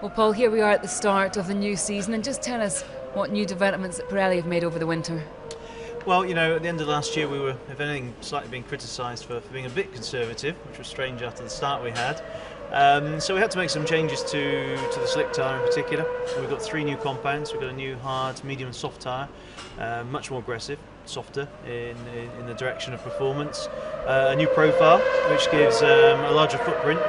Well, Paul, here we are at the start of the new season, and just tell us what new developments that Pirelli have made over the winter. Well, you know, at the end of last year we were, if anything, slightly being criticised for being a bit conservative, which was strange after the start we had. So we had to make some changes to the slick tyre in particular. We've got 3 new compounds. We've got a new hard, medium and soft tyre, much more aggressive, softer in the direction of performance. A new profile, which gives a larger footprint.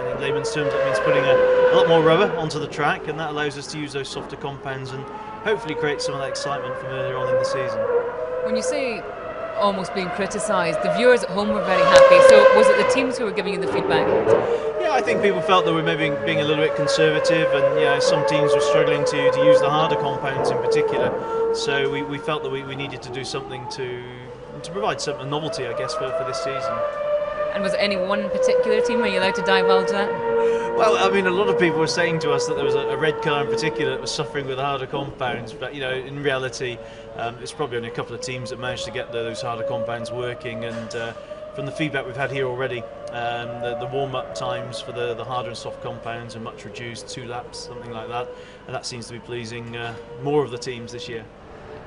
In layman's terms, that means putting a lot more rubber onto the track, and that allows us to use those softer compounds and hopefully create some of that excitement from earlier on in the season. When you say almost being criticised, the viewers at home were very happy. So was it the teams who were giving you the feedback? Yeah, I think people felt that we were maybe being a little bit conservative, and some teams were struggling to use the harder compounds in particular. So we felt that we needed to do something to provide some novelty, I guess, for this season. And was it any one particular team? Are you allowed to divulge that? Well, I mean, a lot of people were saying to us that there was a red car in particular that was suffering with harder compounds, but in reality, it's probably only a couple of teams that managed to get those harder compounds working. And from the feedback we've had here already, the warm-up times for the harder and soft compounds are much reduced, 2 laps, something like that, and that seems to be pleasing more of the teams this year.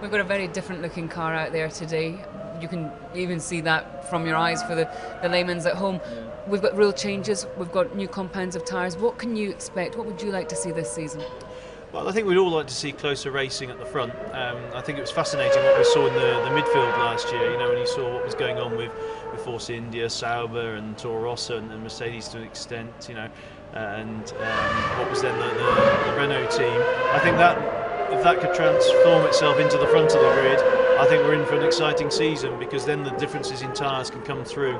We've got a very different looking car out there today. You can even see that from your eyes for the layman's at home. Yeah. We've got rule changes, we've got new compounds of tyres. What can you expect? What would you like to see this season? Well, I think we'd all like to see closer racing at the front. I think it was fascinating what we saw in the midfield last year, when you saw what was going on with Force India, Sauber and Toro Rosso and Mercedes to an extent, and what was then the Renault team. I think that if that could transform itself into the front of the grid, I think we're in for an exciting season, because then the differences in tyres can come through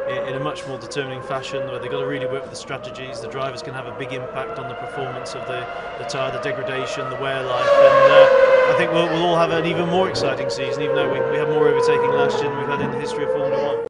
in a much more determining fashion, where they've got to really work with the strategies. The drivers can have a big impact on the performance of the tyre, the degradation, the wear life, and I think we'll all have an even more exciting season, even though we have more overtaking last year than we've had in the history of Formula 1.